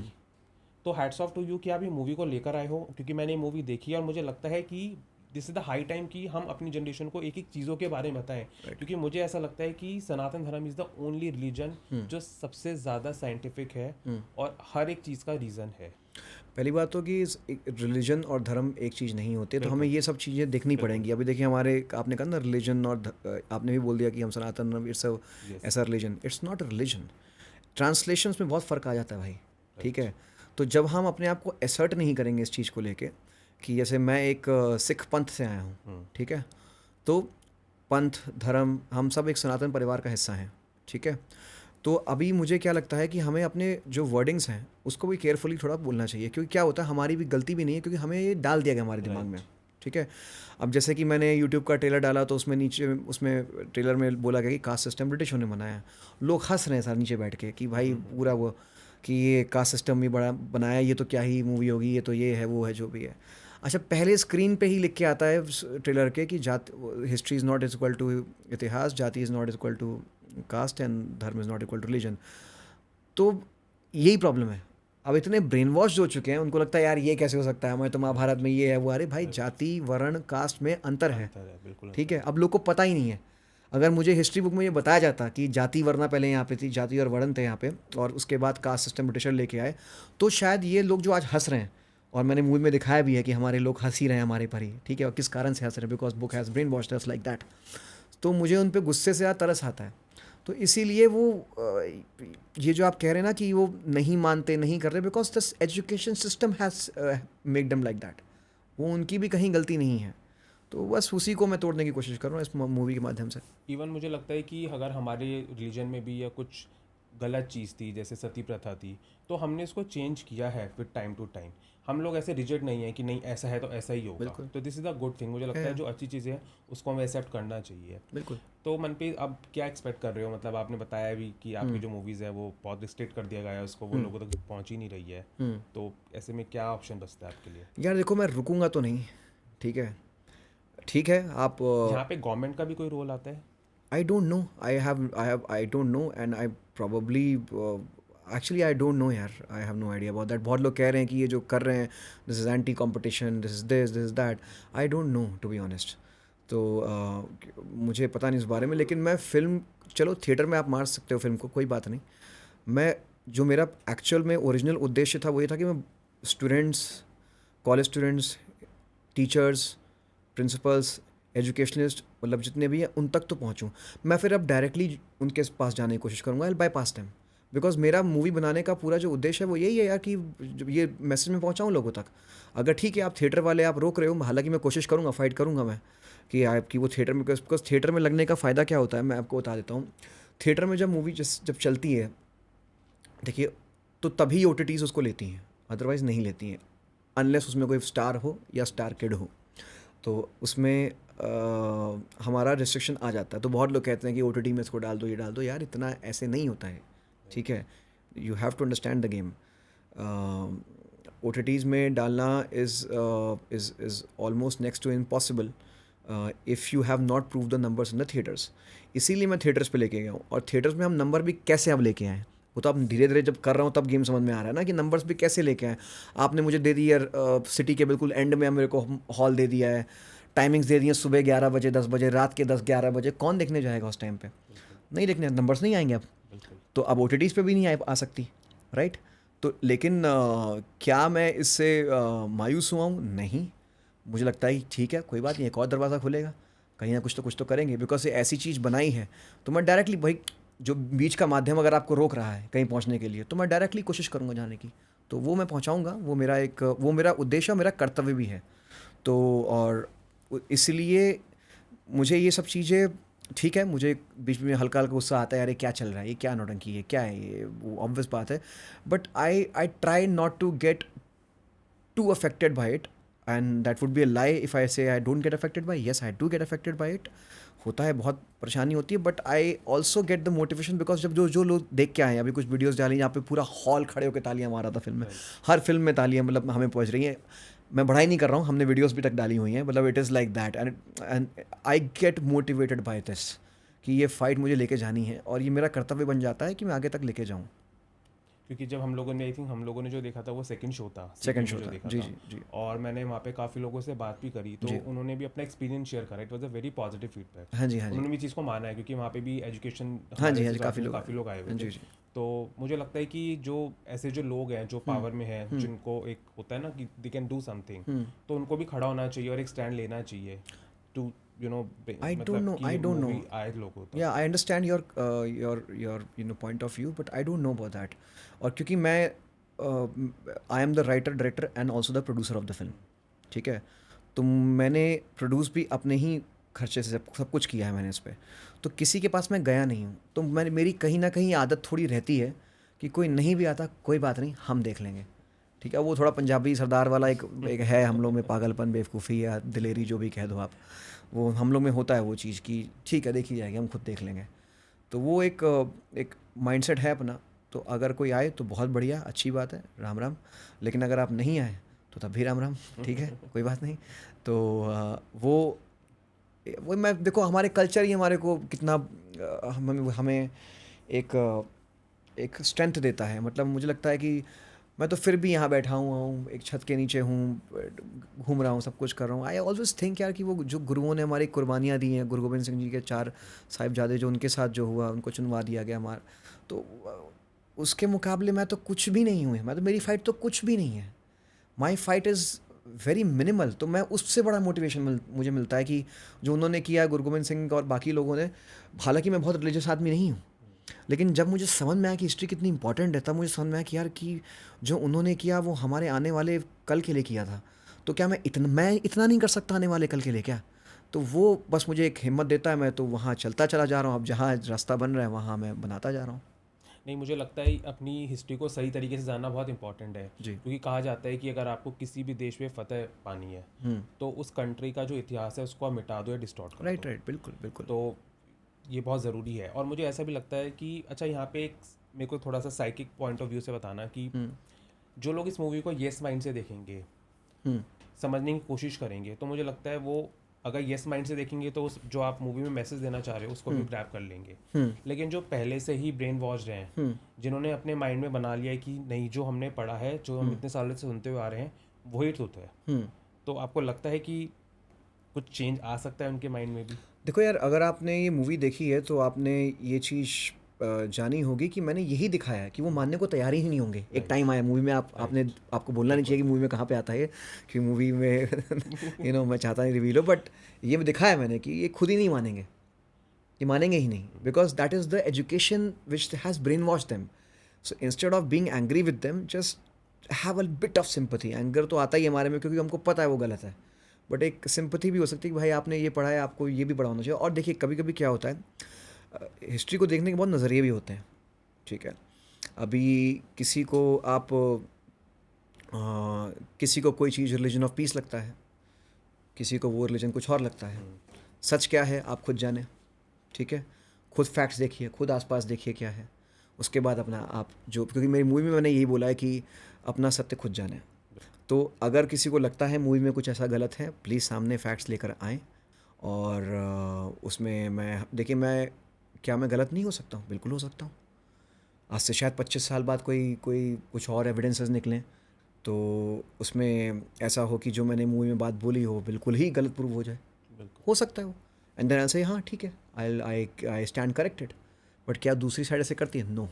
तो हैट्स ऑफ टू यू कि आप ये मूवी को लेकर आए हो, क्योंकि मैंने ये मूवी देखी है और मुझे लगता है कि this is the high time कि हम अपनी जनरेशन को एक एक चीज़ों के बारे में बताएं. क्योंकि मुझे ऐसा लगता है कि सनातन धर्म इज़ द ओनली रिलीजन जो सबसे ज़्यादा साइंटिफिक है और हर एक चीज़ का रीज़न है. पहली बात तो कि रिलीजन और धर्म एक चीज़ नहीं होती, तो हमें ये सब चीज़ें देखनी पड़ेंगी. अभी देखिए हमारे, आपने कहा ना रिलीजन और आपने भी बोल दिया कि हम सनातन धर्म इट्स ऐसा religion. It's not a religion. Translations में बहुत फ़र्क आ जाता है भाई. ठीक है, तो जब हम अपने आप को एसर्ट नहीं करेंगे इस चीज़ को लेके कि जैसे मैं एक सिख पंथ से आया हूँ, ठीक है, तो पंथ धर्म हम सब एक सनातन परिवार का हिस्सा हैं. ठीक है, तो अभी मुझे क्या लगता है कि हमें अपने जो वर्डिंग्स हैं उसको भी केयरफुली थोड़ा बोलना चाहिए, क्योंकि क्या होता है हमारी भी गलती भी नहीं है, क्योंकि हमें ये डाल दिया गया हमारे दिमाग में. ठीक है, अब जैसे कि मैंने यूट्यूब का ट्रेलर डाला तो उसमें नीचे उसमें ट्रेलर में बोला गया कि कास्ट सिस्टम ब्रिटिशों ने बनाया. लोग हंस रहे हैं सर नीचे बैठ के कि भाई पूरा वो कि ये कास्ट सिस्टम भी बड़ा बनाया, ये तो क्या ही मूवी होगी, ये तो ये है वो है जो भी है. अच्छा, पहले स्क्रीन पे ही लिख के आता है ट्रेलर के कि history is not equal to इतिहास, जाति is not equal to caste and धर्म is not equal to religion. तो यही प्रॉब्लम है. अब इतने ब्रेन वॉश हो चुके हैं, उनको लगता है यार ये कैसे हो सकता है, हमें तो महाभारत में ये है वो. अरे भाई जाति वर्ण कास्ट में अंतर है. ठीक है, अब लोग को पता ही नहीं है. अगर मुझे हिस्ट्री बुक में ये बताया जाता कि जाति वर्ण पहले यहाँ पे थी, जाति और वर्ण थे यहाँ पे, और उसके बाद कास्ट सिस्टम ब्रिटिशर लेके आए, तो शायद ये लोग जो आज हंस रहे हैं, और मैंने मूवी में दिखाया भी है कि हमारे लोग हंस ही रहे हैं हमारे पर ही. ठीक है, और किस कारण से हंस रहे हैं, because book has brain washed us like that. तो मुझे उन पर गुस्से से तरस आता है. तो इसीलिए वो ये जो आप कह रहे हैं ना कि वो नहीं मानते, नहीं कर रहे, because this education system has make them like that. वो उनकी भी कहीं गलती नहीं है. तो बस उसी को मैं तोड़ने की कोशिश कर रहा हूँ इस मूवी के माध्यम से. इवन मुझे लगता है कि अगर हमारे रिलीजन में भी या कुछ गलत चीज़ थी, जैसे सती प्रथा थी, तो हमने इसको चेंज किया है विद टाइम टू टाइम. हम लोग ऐसे रिजिड नहीं है कि नहीं ऐसा है तो ऐसा ही होगा. तो this is a good thing. मुझे लगता है जो अच्छी चीज़ें हैं उसको हमें एक्सेप्ट करना चाहिए. बिल्कुल. तो मनप्रीत, अब क्या एक्सपेक्ट कर रहे हो? मतलब आपने बताया भी कि आपकी जो मूवीज़ है वो बहुत रिस्ट्रिक्ट कर दिया गया है, उसको वो लोगों तक पहुँच ही नहीं रही है. तो ऐसे में क्या ऑप्शन बचता है आपके लिए? यार देखो, मैं रुकूंगा तो नहीं. ठीक है, ठीक है, आप यहाँ पे गवर्नमेंट का भी कोई रोल आता है? I don't know. I don't know, and I probably actually I don't know यार. I have no idea about that. बहुत लोग कह रहे हैं कि ये जो कर रहे हैं, this is anti competition, this is that. I don't know to be honest. तो मुझे पता नहीं इस बारे में. लेकिन मैं फिल्म, चलो थिएटर में आप मार सकते हो फिल्म को, कोई बात नहीं. मैं जो मेरा एक्चुअल में ओरिजिनल उद्देश्य था वो ये था कि मैं students, college students, teachers, principles, educationist, मतलब जितने भी हैं उन तक तो पहुंचूं. मैं फिर अब डायरेक्टली उनके पास जाने की कोशिश करूंगा. I will bypass them, because मेरा मूवी बनाने का पूरा जो उद्देश्य है वो यही है यार कि ये मैसेज में पहुंचाऊं लोगों तक. अगर ठीक है आप थिएटर वाले आप रोक रहे हो, हालांकि मैं कोशिश करूंगा, फाइट करूंगा मैं, कि आपकी वो थिएटर में, बिकॉज थिएटर में लगने का फ़ायदा क्या होता है मैं आपको बता देता हूँ। थिएटर में जब मूवी जब चलती है, देखिए, तो तभी ओ उसको लेती हैं, अदरवाइज़ नहीं लेती हैं, अनलेस उसमें कोई स्टार हो या स्टार किड हो, तो उसमें हमारा रिस्ट्रिक्शन आ जाता है। तो बहुत लोग कहते हैं कि ओ में इसको डाल दो, ये डाल दो, यार इतना ऐसे नहीं होता है, ठीक है। You have to understand the game. ओ में डालना is almost next to impossible if you have not prove the numbers in the theatres. इसीलिए मैं थिएटर्स पे लेके गया हूँ, और थिएटर्स में हम नंबर भी कैसे अब लेके आए, वो तो अब धीरे धीरे जब कर रहा हूँ तब गेम समझ में आ रहा है ना कि नंबर्स भी कैसे लेके आए। आपने मुझे दे दिया सिटी के बिल्कुल एंड में मेरे को हॉल दे दिया है, टाइमिंग्स दे दी हैं, सुबह 11 बजे, 10 बजे, रात के 10-11 बजे, कौन देखने जाएगा उस टाइम पे? नहीं देखने, नंबर्स नहीं आएंगे अब। तो अब ओ पे भी नहीं आ सकती, राइट। तो लेकिन क्या मैं इससे मायूस हुआ हूँ? नहीं, मुझे लगता है ठीक है, कोई बात नहीं, एक और दरवाज़ा खुलेगा, कहीं ना कुछ तो करेंगे, बिकॉज ये ऐसी चीज़ बनाई है। तो मैं डायरेक्टली भाई, जो बीच का माध्यम अगर आपको रोक रहा है कहीं पहुंचने के लिए, तो मैं डायरेक्टली कोशिश करूंगा जाने की, तो वो मैं पहुंचाऊंगा। वो मेरा उद्देश्य, मेरा कर्तव्य भी है। तो और इसलिए मुझे ये सब चीज़ें, ठीक है, मुझे बीच में हल्का हल्का गुस्सा आता है, अरे क्या चल रहा है, ये क्या नौटंकी है, क्या है ये, वो ऑब्वियस बात है। But I try not to get too affected by it, and that would be a lie if I say I don't get affected by. Yes, I do get affected by it. होता है, बहुत परेशानी होती है, but I also get the motivation, because जब जो लोग देख के आए हैं, अभी कुछ वीडियोस डाली यहाँ पे पूरा हॉल खड़े होकर तालियां मारा था फिल्म में, हर फिल्म में तालियां मतलब हमें पहुँच रही हैं। मैं बढ़ाई नहीं कर रहा हूँ, हमने वीडियोस भी तक डाली हुई हैं, मतलब it is like that, and I get motivated by this कि ये फाइट मुझे लेके जानी है, और ये मेरा कर्तव्य बन जाता है कि मैं आगे तक लेके जाऊँ। क्योंकि जब हम लोगों ने, आई थिंक हम लोगों ने जो देखा था वो सेकंड शो था, सेकंड जो शो था, देखा जी था। जी जी और मैंने वहाँ पे काफ़ी लोगों से बात भी करी, तो जी। उन्होंने भी अपना एक्सपीरियंस शेयर करा। It was a very positive feedback. हाँ जी, हाँ जी, उन्होंने भी चीज़ को माना है, क्योंकि वहाँ पे भी एजुकेशन हाँ हमारे जी, हाँ से जी, काफ़ी लोग काफ़ी लोग आए हुए थे। जी जी। तो मुझे लगता है कि जो ऐसे जो लोग हैं जो पावर में हैं, जिनको एक होता है ना कि दे कैन डू समथिंग, तो उनको भी खड़ा होना चाहिए और एक स्टैंड लेना चाहिए टू I don't मतलब know. कि I don't know. मूवी आए लोगों तक। Yeah, I understand your point of view, but I don't know about that. और क्योंकि मैं I am the writer, director and also the producer of the film, ठीक है। तो मैंने प्रोड्यूस भी अपने ही खर्चे से सब कुछ किया है मैंने इस पे, तो किसी के पास मैं गया नहीं हूँ। तो मेरी कहीं ना कहीं आदत थोड़ी रहती है कि कोई नहीं भी आता, कोई बात नहीं, हम देख लेंगे, ठीक है। वो थोड़ा पंजाबी सरदार वाला एक है हम लोग में, पागलपन, बेवकूफ़ी या दिलेरी, जो भी कह दो आप, वो हम लोग में होता है वो चीज़ कि ठीक है, देखी जाएगी, हम खुद देख लेंगे। तो वो एक माइंडसेट है अपना। तो अगर कोई आए तो बहुत बढ़िया, अच्छी बात है, राम राम। लेकिन अगर आप नहीं आए तो तब भी राम राम, ठीक है, कोई बात नहीं। तो वो मैं देखो, हमारे कल्चर ही हमारे को कितना हमें एक स्ट्रेंथ देता है। मतलब मुझे लगता है कि मैं तो फिर भी यहाँ बैठा हुआ हूँ, एक छत के नीचे हूँ, घूम रहा हूँ, सब कुछ कर रहा हूँ। आई ऑलवेज थिंक यार कि वो जो गुरुओं ने हमारी कुर्बानियाँ दी हैं, गुरु गोबिंद सिंह जी के 4 साहिबजादे जो उनके साथ जो हुआ, उनको चुनवा दिया गया हमारा, तो उसके मुकाबले मैं तो कुछ भी नहीं हूँ। मैं तो, मेरी फ़ाइट तो कुछ भी नहीं है, माई फाइट इज़ वेरी मिनिमल। तो मैं उससे बड़ा मोटिवेशन मुझे मिलता है कि जो उन्होंने किया, गुरु गोबिंद सिंह और बाकी लोगों ने। हालांकि मैं बहुत रिलीजियस आदमी नहीं हूँ, लेकिन जब मुझे समझ में आया कि हिस्ट्री कितनी इंपॉर्टेंट है, तब मुझे समझ में आया कि यार कि जो उन्होंने किया वो हमारे आने वाले कल के लिए किया था। तो क्या मैं इतना नहीं कर सकता आने वाले कल के लिए क्या? तो वो बस मुझे एक हिम्मत देता है। मैं तो वहाँ चलता चला जा रहा हूँ, अब जहाँ रास्ता बन रहा है वहाँ मैं बनाता जा रहा हूँ। नहीं, मुझे लगता है अपनी हिस्ट्री को सही तरीके से जानना बहुत इंपॉर्टेंट है, जी। क्योंकि कहा जाता है कि अगर आपको किसी भी देश में फतह पानी है, तो उस कंट्री का जो इतिहास है उसको आप मिटा दो या डिस्टॉर्ट कर दो। राइट राइट, बिल्कुल बिल्कुल। तो ये बहुत ज़रूरी है। और मुझे ऐसा भी लगता है कि अच्छा, यहाँ पे एक मेरे को थोड़ा सा साइकिक पॉइंट ऑफ व्यू से बताना कि जो लोग इस मूवी को येस माइंड से देखेंगे, समझने की कोशिश करेंगे, तो मुझे लगता है वो अगर येस माइंड से देखेंगे तो उस जो आप मूवी में मैसेज देना चाह रहे हो उसको भी ग्रैब कर लेंगे। लेकिन जो पहले से ही ब्रेन वॉश्ड हैं, जिन्होंने अपने माइंड में बना लिया है कि नहीं, जो हमने पढ़ा है, जो हम इतने सालों से सुनते हुए आ रहे हैं, वही ट्रुथ है, तो आपको लगता है कि कुछ चेंज आ सकता है उनके माइंड में भी? देखो यार, अगर आपने ये मूवी देखी है तो आपने ये चीज़ जानी होगी कि मैंने यही दिखाया है कि वो मानने को तैयार ही नहीं होंगे। एक टाइम आया मूवी में, आपको बोलना नहीं चाहिए कि मूवी में कहाँ पे आता है, कि मूवी में मैं चाहता नहीं रिवील हो, बट ये दिखाया मैंने कि ये खुद ही नहीं मानेंगे, ये मानेंगे ही नहीं, because that is the education which has brain wash them. So instead of being angry with them, just have a bit of sympathy. Anger तो आता ही हमारे में, क्योंकि हमको पता है वो गलत है, बट एक सिंपथी भी हो सकती है कि भाई आपने ये पढ़ा है, आपको ये भी पढ़ा होना चाहिए। और देखिए कभी कभी क्या होता है, हिस्ट्री को देखने के बहुत नज़रिए भी होते हैं, ठीक है। अभी किसी को आप किसी को कोई चीज़ रिलीजन ऑफ पीस लगता है, किसी को वो रिलीजन कुछ और लगता है। सच क्या है आप खुद जाने, ठीक है। खुद फैक्ट्स देखिए, खुद आसपास देखिए क्या है, उसके बाद अपना आप जो, क्योंकि मेरी मूवी में मैंने यही बोला है कि अपना सत्य खुद जाने। तो अगर किसी को लगता है मूवी में कुछ ऐसा गलत है, प्लीज़ सामने फैक्ट्स लेकर आएँ। और उसमें मैं देखिए, मैं गलत नहीं हो सकता हूँ, बिल्कुल हो सकता हूँ। आज से शायद 25 साल बाद कोई कोई कुछ और एविडेंसेस निकलें, तो उसमें ऐसा हो कि जो मैंने मूवी में बात बोली हो बिल्कुल ही गलत प्रूव हो जाए, हो सकता है वो। एंड देन आई से हाँ ठीक है, आई स्टैंड करेक्टेड। बट क्या दूसरी साइड ऐसे करती है? नो,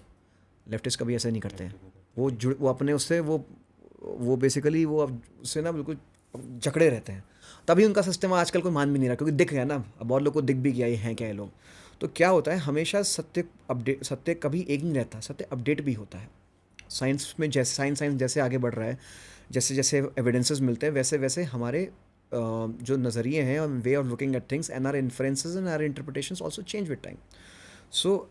लेफ्टिस्ट कभी ऐसे नहीं करते हैं। वो अपने उससे वो बेसिकली वो अब उससे ना बिल्कुल जकड़े रहते हैं। तभी उनका सिस्टम आजकल कोई मान भी नहीं रहा, क्योंकि दिख गया ना, अब और लोग को दिख भी गया ये हैं क्या ये लोग। तो क्या होता है, हमेशा सत्य कभी एक नहीं रहता, सत्य अपडेट भी होता है। साइंस में जैसे साइंस जैसे आगे बढ़ रहा है, जैसे जैसे एविडेंसेस मिलते हैं, वैसे वैसे हमारे जो नज़रिए हैं और way of looking at things and our inferences and our interpretations also change with time. So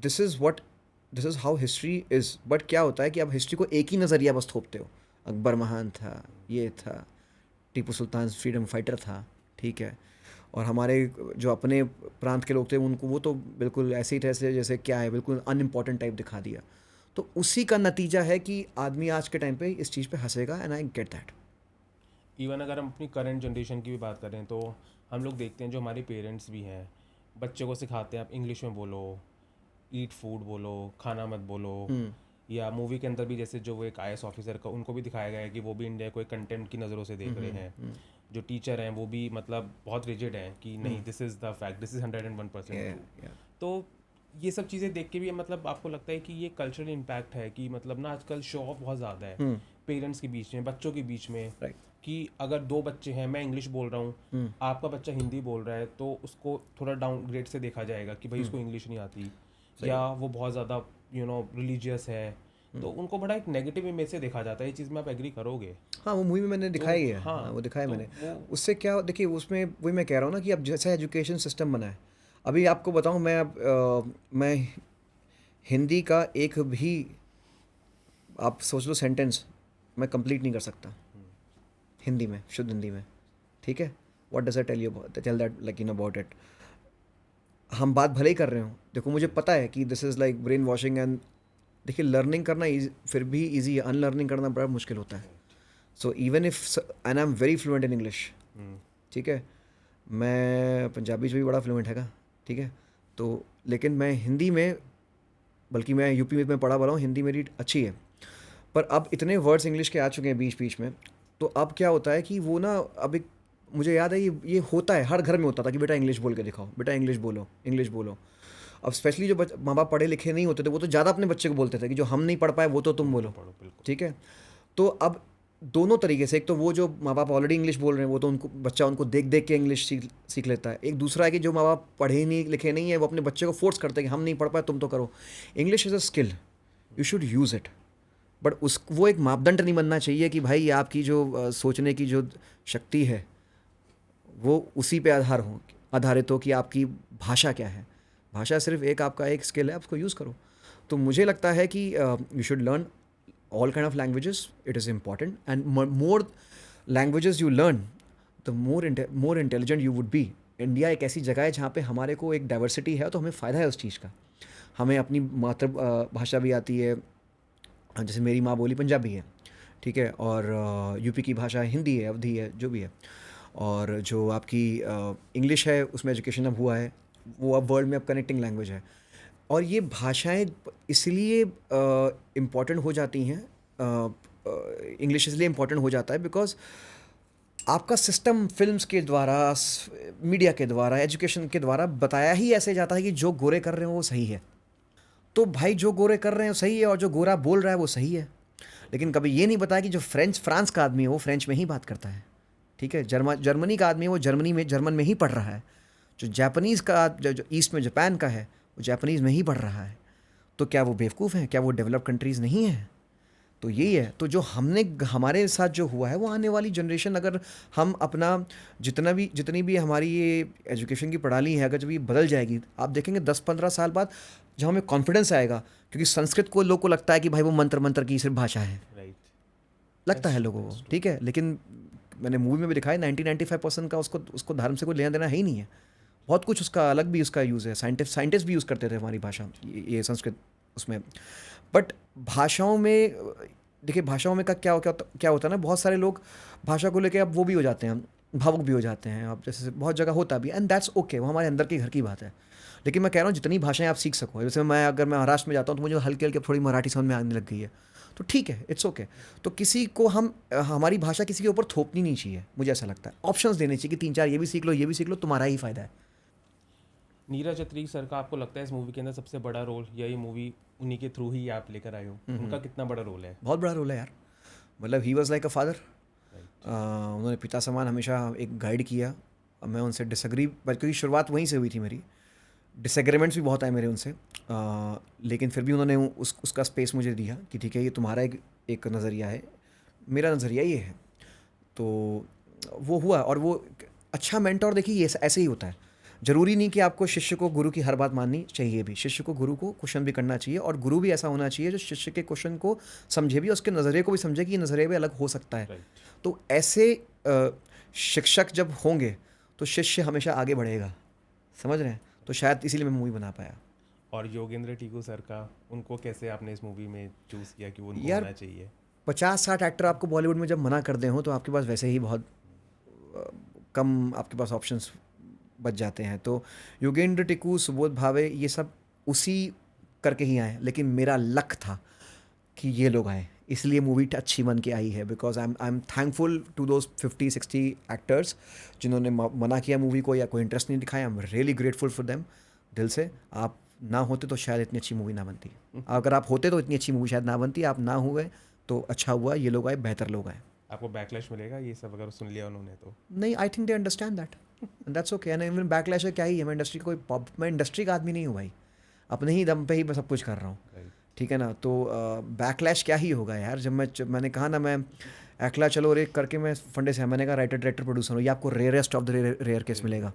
this is how history is. But क्या होता है कि अब हिस्ट्री को एक ही नज़रिया बस थोपते हो, अकबर महान था, ये था, टीपू सुल्तान फ्रीडम फाइटर था, ठीक है। और हमारे जो अपने प्रांत के लोग थे उनको वो तो बिल्कुल ऐसे ही थे जैसे क्या है, बिल्कुल अनइम्पॉर्टेंट टाइप दिखा दिया। तो उसी का नतीजा है कि आदमी आज के टाइम पे इस चीज़ पे हंसेगा, and I get that. Even अगर हम अपनी करंट जनरेशन की भी बात करें तो हम लोग देखते हैं जो हमारे पेरेंट्स भी हैं, बच्चे को सिखाते हैं आप इंग्लिश में बोलो, ईट फूड बोलो, खाना मत बोलो। या मूवी के अंदर भी जैसे जो वो एक IAS ऑफिसर का उनको भी दिखाया गया है कि वो भी इंडिया को एक कंटेंट की नज़रों से देख रहे हैं। जो टीचर हैं वो भी मतलब बहुत रिजिड हैं कि नहीं, this is the fact, this is 101% true. तो ये सब चीज़ें देख के भी मतलब आपको लगता है कि ये कल्चरल इम्पैक्ट है कि मतलब ना आजकल शो ऑफ बहुत ज़्यादा है पेरेंट्स के बीच में, बच्चों के बीच में। कि अगर 2 बच्चे हैं, मैं इंग्लिश बोल रहा हूँ, आपका बच्चा हिंदी बोल रहा है, तो उसको थोड़ा डाउनग्रेड से देखा जाएगा कि भाई उसको इंग्लिश नहीं आती, या वो बहुत ज़्यादा रिलीजियस है, तो उनको बड़ा एक नेगेटिव इमेज से देखा जाता है। ये चीज़ में आप एग्री करोगे? हाँ, वो मूवी में मैंने दिखाई है। हाँ, हाँ, वो दिखाया तो मैंने। उससे क्या देखिए, उसमें वही मैं कह रहा हूँ ना कि अब जैसा एजुकेशन सिस्टम बना है, अभी आपको बताऊँ मैं हिंदी का एक भी आप सोच लो सेंटेंस मैं कंप्लीट नहीं कर सकता हिंदी में, शुद्ध हिंदी में, ठीक है। What does I tell that like in about it. हम बात भले ही कर रहे हो, देखो मुझे पता है कि this is like brain washing. And देखिए लर्निंग करना फिर भी ईजी है, अनलर्निंग करना बड़ा मुश्किल होता है। So even if and I am very fluent in English, ठीक है। मैं पंजाबी में भी बड़ा फ्लुएंट हैगा, ठीक है। तो लेकिन मैं हिंदी में, बल्कि मैं यूपी में पढ़ा बड़ा हूँ, हिंदी मेरी अच्छी है। पर अब इतने वर्ड्स इंग्लिश के आ चुके हैं बीच बीच में, तो अब क्या होता है कि वो ना, अब एक मुझे याद है ये होता है, हर घर में होता था कि बेटा इंग्लिश बोल के दिखाओ, बेटा इंग्लिश बोलो, इंग्लिश बोलो। अब स्पेशली जो माँ बाप पढ़े लिखे नहीं होते थे, वो तो ज़्यादा अपने बच्चे को बोलते थे कि जो हम नहीं पढ़ पाए वो तो तुम बोलो, ठीक है। तो अब दोनों तरीके से, एक तो वो जो माँ बाप ऑलरेडी इंग्लिश बोल रहे हैं वो तो उनको बच्चा उनको देख देख के इंग्लिश सीख लेता है। एक दूसरा है कि जो माँ बाप पढ़े नहीं लिखे नहीं है, वो अपने बच्चे को फोर्स करते हैं कि हम नहीं पढ़ पाए तुम तो करो। English is a skill, you should use it. But वो एक मापदंड नहीं बनना चाहिए कि भाई आपकी जो सोचने की जो शक्ति है वो उसी पे आधारित हो कि आपकी भाषा क्या है। भाषा सिर्फ एक आपका एक स्किल है, आप उसको यूज़ करो। तो मुझे लगता है कि you should learn all kind of languages. It is important, and more languages you learn, the more intelligent you would be. India एक ऐसी जगह है जहाँ पे हमारे को एक डाइवर्सिटी है, तो हमें फ़ायदा है उस चीज़ का। हमें अपनी मातृ भाषा भी आती है, जैसे मेरी माँ बोली पंजाबी है, ठीक है। और यूपी की भाषा हिंदी है, अवधी है, जो भी है। और जो आपकी इंग्लिश है उसमें एजुकेशन अब हुआ है, वो अब वर्ल्ड में अब कनेक्टिंग लैंग्वेज है। और ये भाषाएं इसलिए इम्पॉर्टेंट हो जाती हैं, इंग्लिश इसलिए इम्पॉर्टेंट हो जाता है बिकॉज आपका सिस्टम फिल्म्स के द्वारा, मीडिया के द्वारा, एजुकेशन के द्वारा बताया ही ऐसे जाता है कि जो गोरे कर रहे हैं वो सही है। तो भाई जो गोरे कर रहे हैं वो सही है, और जो गोरा बोल रहा है वो सही है। लेकिन कभी ये नहीं बताया कि जो फ्रांस का आदमी है वो फ्रेंच में ही बात करता है, ठीक है। जर्मनी का आदमी है वो जर्मन में ही पढ़ रहा है। जो जापानीज़ का, जो ईस्ट में जापान का है, वो जापानीज़ में ही पढ़ रहा है। तो क्या वो बेवकूफ़ हैं? क्या वो डेवलप कंट्रीज़ नहीं हैं? तो यही है। तो जो हमारे साथ जो हुआ है वो आने वाली जनरेशन, अगर हम अपना जितनी भी हमारी ये एजुकेशन की प्रणाली है, अगर जब ये बदल जाएगी, आप देखेंगे 10-15 साल बाद जब हमें कॉन्फिडेंस आएगा, क्योंकि संस्कृत को लोग को लगता है कि भाई वो मंत्र मंत्र की सिर्फ भाषा है, राइट। लगता है लोगों को, ठीक है। लेकिन मैंने मूवी में भी दिखाया 90-95% का उसको धर्म से कोई लेना देना है ही नहीं है। बहुत कुछ उसका अलग भी उसका यूज़ है, साइंटिस्ट भी यूज़ करते थे हमारी भाषा, ये संस्कृत उसमें। बट भाषाओं में, देखिए भाषाओं में का क्या होता है ना, बहुत सारे लोग भाषा को लेके अब वो भी हो जाते हैं, भावुक भी हो जाते हैं। अब जैसे बहुत जगह होता भी, एंड दैट्स ओके, वो हमारे अंदर के घर की बात है। लेकिन मैं कह रहा हूँ जितनी भाषाएं आप सीख सको, जैसे अगर मैं महाराष्ट्र में जाता हूँ तो मुझे हल्की हल्की थोड़ी मराठी समझ में आने लग गई है, तो ठीक है, इट्स ओके। तो किसी को हमारी भाषा किसी के ऊपर थोपनी नहीं चाहिए, मुझे ऐसा लगता है। ऑप्शंस देने चाहिए कि 3-4 ये भी सीख लो, ये भी सीख लो, तुम्हारा ही फ़ायदा है। नीरज अत्री सर का आपको लगता है इस मूवी के अंदर सबसे बड़ा रोल, या ये मूवी उन्हीं के थ्रू ही आप लेकर आए हो, उनका कितना बड़ा रोल है? बहुत बड़ा रोल है यार, मतलब he was like a father. उन्होंने पिता समान हमेशा एक गाइड किया। मैं उनसे डिसएग्री, क्योंकि शुरुआत वहीं से हुई थी मेरी, डिसएग्रीमेंट्स भी बहुत आए मेरे उनसे, लेकिन फिर भी उन्होंने उसका स्पेस मुझे दिया कि ठीक है, ये तुम्हारा एक नज़रिया है, मेरा नज़रिया ये है। तो वो हुआ, और वो अच्छा मेंटोर, देखिए ये ऐसे ही होता है। ज़रूरी नहीं कि आपको शिष्य को गुरु की हर बात माननी चाहिए भी, शिष्य को गुरु को क्वेश्चन भी करना चाहिए, और गुरु भी ऐसा होना चाहिए जो शिष्य के क्वेश्चन को समझे भी, उसके नज़रिए को भी समझे कि ये नज़रिए भी अलग हो सकता है। तो ऐसे शिक्षक जब होंगे तो शिष्य हमेशा आगे बढ़ेगा, समझ रहे हैं? तो शायद इसीलिए मैं मूवी बना पाया। और योगेंद्र टीकू सर का, उनको कैसे आपने इस मूवी में चूज़ किया कि वो उनको यार होना चाहिए? 50-60 एक्टर आपको बॉलीवुड में जब मना कर दे हो तो आपके पास वैसे ही बहुत कम आपके पास ऑप्शंस बच जाते हैं। तो योगेंद्र टिकू, सुबोध भावे, ये सब उसी करके ही आए, लेकिन मेरा लक था कि ये लोग आए, इसलिए मूवी अच्छी बन के आई है। Because I am thankful to those 50-60 actors जिन्होंने मना किया मूवी को या कोई इंटरेस्ट नहीं दिखाया। I am really grateful for them, दिल से। आप ना होते तो शायद इतनी अच्छी मूवी ना बनती, अगर आप होते तो इतनी अच्छी मूवी शायद ना बनती। आप ना हुए तो अच्छा हुआ, ये लोग आए, बेहतर लोग आए। आपको बैकलैश मिलेगा ये सब अगर सुन लिया उन्होंने तो? नहीं, I think they understand that, and that's okay. And even backlash है क्या ही है, मैं इंडस्ट्री का आदमी नहीं हूँ भाई, अपने ही दम पे ही मैं सब कुछ कर रहा हूँ, ठीक है ना। तो बैकलैश क्या ही होगा यार। जब मैंने कहा ना, मैं अकेला चलो रे करके मैं फंडे से, मैंने कहा राइटर डायरेक्टर प्रोड्यूसर हूँ, ये आपको rarest of the rare case मिलेगा।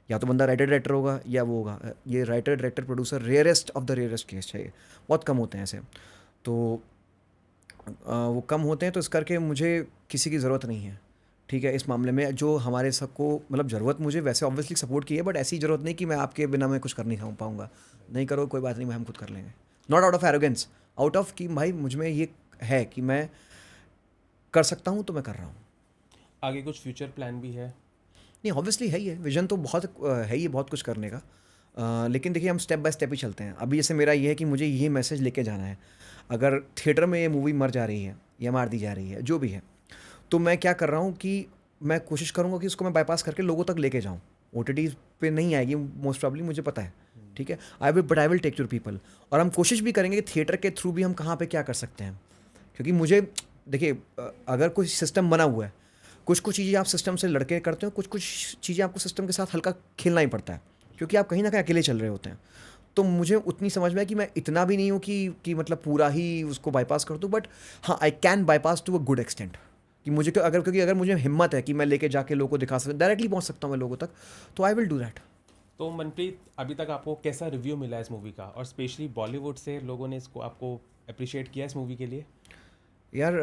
या तो बंदा राइटर डायरेक्टर होगा या वो होगा, ये writer director producer rarest of the rarest case है, बहुत कम होते हैं ऐसे। तो वो कम होते हैं, तो इस करके मुझे किसी की ज़रूरत नहीं है, ठीक है। इस मामले में जो हमारे सबको मतलब ज़रूरत, मुझे वैसे ऑब्वियसली सपोर्ट की है, बट ऐसी ज़रूरत नहीं कि मैं आपके बिना मैं कुछ कर नहीं पाऊँगा। नहीं करो कोई बात नहीं, मैं हम खुद कर लेंगे। Not out of arrogance, out of कि भाई मुझ में ये है कि मैं कर सकता हूँ तो मैं कर रहा हूँ। आगे कुछ फ्यूचर प्लान भी है? नहीं, ऑब्वियसली है ही है, विजन तो बहुत है ही, बहुत कुछ करने का। लेकिन देखिए हम स्टेप बाय स्टेप ही चलते हैं। अभी जैसे मेरा ये है कि मुझे ये मैसेज लेके जाना है। अगर थिएटर में ये मूवी मर जा रही है या मार दी जा रही है, जो भी है, तो मैं क्या कर रहा हूँ कि मैं कोशिश करूँगा कि उसको मैं बाईपास करके लोगों तक लेके जाऊँ। OTT पे नहीं आएगी मोस्ट प्रॉब्ली, मुझे पता है, ठीक है। I will take your people. और हम कोशिश भी करेंगे कि थिएटर के थ्रू भी हम कहाँ पे क्या कर सकते हैं, क्योंकि मुझे देखिए, अगर कोई सिस्टम बना हुआ है, कुछ चीज़ें आप सिस्टम से लड़के करते हो, कुछ चीज़ें आपको सिस्टम के साथ हल्का खेलना ही पड़ता है, क्योंकि आप कहीं ना कहीं अकेले चल रहे होते हैं। तो मुझे उतनी समझ में है कि मैं इतना भी नहीं हूँ कि मतलब पूरा ही उसको बाईपास कर दूँ, बट हाँ, I can bypass to a good extent. कि मुझे क्योंकि अगर मुझे हिम्मत है कि मैं लेके जाके लोगों को दिखा सकता, डायरेक्टली पहुँच सकता हूँ मैं लोगों तक, तो आई विल डू दैट। तो मनप्रीत, अभी तक आपको कैसा रिव्यू मिला इस मूवी का, और स्पेशली बॉलीवुड से लोगों ने इसको आपको अप्रिशिएट किया इस मूवी के लिए? यार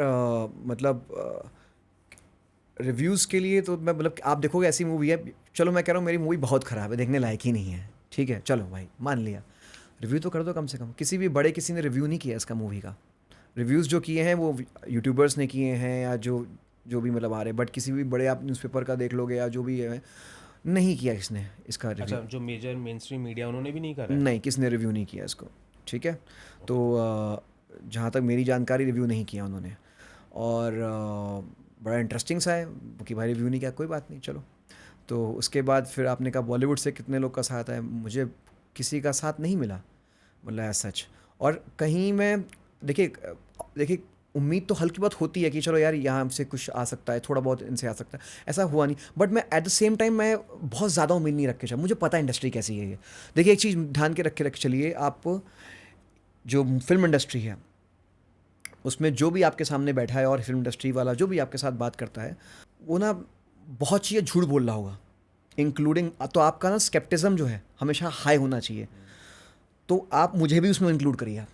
मतलब रिव्यूज़ के लिए तो मैं मतलब आप देखोगे ऐसी मूवी है, चलो मैं कह रहा हूँ मेरी मूवी बहुत ख़राब है, देखने लायक ही नहीं है, ठीक है, चलो भाई मान लिया, रिव्यू तो कर दो कम से कम। किसी भी बड़े किसी ने रिव्यू नहीं किया इसका मूवी का। रिव्यूज़ जो किए हैं वो यूट्यूबर्स ने किए हैं, या जो भी मतलब आ रहे, बट किसी भी बड़े आप न्यूज़पेपर का देख लोगे या जो भी है, नहीं किया इसने इसका रिव्यू। अच्छा, जो मेजर मेन स्ट्रीम मीडिया उन्होंने भी नहीं करा है? नहीं, किसने रिव्यू नहीं किया इसको, ठीक है। तो जहाँ तक मेरी जानकारी, रिव्यू नहीं किया उन्होंने। और बड़ा इंटरेस्टिंग सा है कि भाई रिव्यू नहीं किया, कोई बात नहीं, चलो। तो उसके बाद फिर आपने कहा बॉलीवुड से कितने लोग का साथ है, मुझे किसी का साथ नहीं मिला, मतलब एज सच। और कहीं मैं देखिए उम्मीद तो हल्की बहुत होती है कि चलो यार यहाँ से कुछ आ सकता है, थोड़ा बहुत इनसे आ सकता है, ऐसा हुआ नहीं। बट मैं एट द सेम टाइम मैं बहुत ज़्यादा उम्मीद नहीं रख के चला, मुझे पता है इंडस्ट्री कैसी है ये। देखिए एक चीज़ ध्यान के रख के चलिए, आप जो फिल्म इंडस्ट्री है, उसमें जो भी आपके सामने बैठा है और फिल्म इंडस्ट्री वाला जो भी आपके साथ बात करता है, वो ना बहुत चीज़ें झूठ बोल रहा होगा, इंक्लूडिंग तो आपका ना स्केप्टिज्म जो है हमेशा हाई होना चाहिए। तो आप मुझे भी उसमें इंक्लूड करिए आप,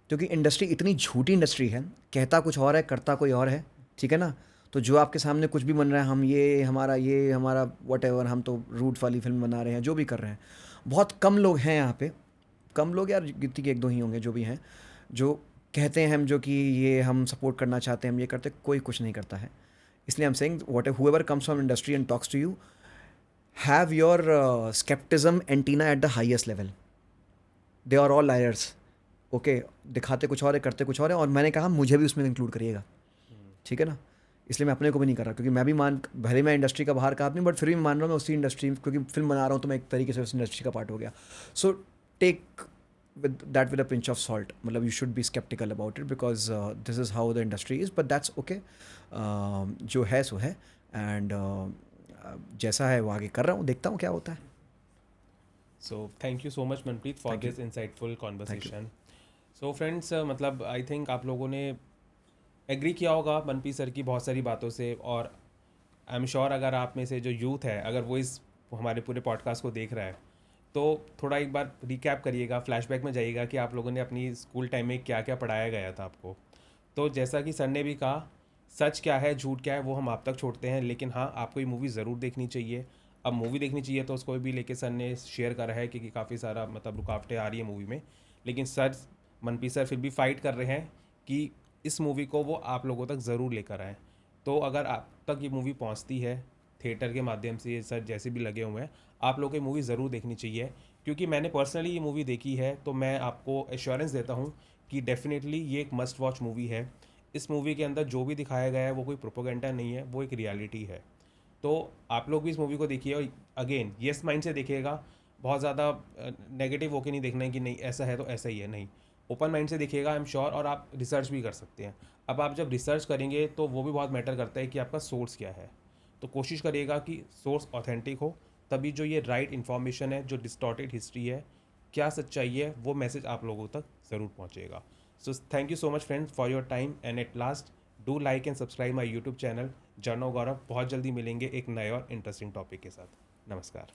क्योंकि इंडस्ट्री इतनी झूठी इंडस्ट्री है, कहता कुछ और है करता कोई और है, ठीक है ना। तो जो आपके सामने कुछ भी बन रहा है, हम ये हमारा वट हम तो रूट वाली फिल्म बना रहे हैं, जो भी कर रहे हैं, बहुत कम लोग हैं यहाँ पे, कम लोग यार, गिनती के एक दो ही होंगे जो भी हैं, जो कहते हैं हम जो कि ये हम सपोर्ट करना चाहते हैं, हम ये करते, कोई कुछ नहीं करता है। इसलिए I am saying what whoever comes from industry and talks to you, have your scepticism antenna at the highest level. They are all liars, okay, दिखाते कुछ और है करते कुछ और है, और मैंने कहा मुझे भी उसमें इंक्लूड करिएगा, ठीक है ना। इसलिए मैं अपने को भी नहीं कर रहा, क्योंकि मैं भी भले मैं इंडस्ट्री का बाहर का आदमी, बट फिर भी मान रहा हूँ मैं उसी इंडस्ट्री, क्योंकि फिल्म बना रहा हूँ तो मैं एक तरीके से उस इंडस्ट्री का पार्ट हो गया। So take with a pinch of salt, मतलब you should be skeptical about it because this is how the industry is, but that's okay. जो है सो है, and जैसा है वो आगे कर रहा हूँ, देखता हूँ क्या होता है। सो thank you so much Manpreet for this insightful conversation. So friends, मतलब आई थिंक आप लोगों ने एग्री किया होगा मनप्रीत सर की बहुत सारी बातों से, और आई एम श्योर अगर आप में से जो यूथ है, अगर वो इस हमारे पूरे पॉडकास्ट को देख रहा है, तो थोड़ा एक बार रिकैप करिएगा, फ्लैशबैक में जाइएगा कि आप लोगों ने अपनी स्कूल टाइम में क्या क्या पढ़ाया गया था आपको। तो जैसा कि सर ने भी कहा, सच क्या है झूठ क्या है वो हम आप तक छोड़ते हैं, लेकिन हाँ आपको ये मूवी ज़रूर देखनी चाहिए। अब मूवी देखनी चाहिए तो उसको भी लेके सर ने शेयर करा है कि काफ़ी सारा मतलब रुकावटें आ रही है मूवी में, लेकिन सर मनप्रीत सर फिर भी फाइट कर रहे हैं कि इस मूवी को वो आप लोगों तक ज़रूर लेकर आएँ। तो अगर आप तक ये मूवी पहुंचती है थिएटर के माध्यम से, सर जैसे भी लगे हुए हैं, आप लोगों को ये मूवी ज़रूर देखनी चाहिए, क्योंकि मैंने पर्सनली ये मूवी देखी है, तो मैं आपको एश्योरेंस देता हूँ कि डेफिनेटली ये एक मस्ट वॉच मूवी है। इस मूवी के अंदर जो भी दिखाया गया है वो कोई प्रोपोगेंडा नहीं है, वो एक रियलिटी है। तो आप लोग भी इस मूवी को देखिए, और अगेन येस माइंड से देखिएगा, बहुत ज़्यादा नेगेटिव होके नहीं देखना है कि नहीं ऐसा है तो ऐसा ही है, नहीं, ओपन माइंड से देखिएगा आई एम श्योर। और आप रिसर्च भी कर सकते हैं। अब आप जब रिसर्च करेंगे तो वो भी बहुत मैटर करता है कि आपका सोर्स क्या है, तो कोशिश करिएगा कि सोर्स ऑथेंटिक हो, तभी जो ये राइट इन्फॉर्मेशन है, जो डिस्टॉर्टेड हिस्ट्री है, क्या सच्चाई है, वो मैसेज आप लोगों तक ज़रूर पहुंचेगा। So thank you so much friends for your time, and at last do like and subscribe my YouTube channel journo Gaurav. बहुत जल्दी मिलेंगे एक नए और इंटरेस्टिंग टॉपिक के साथ। नमस्कार।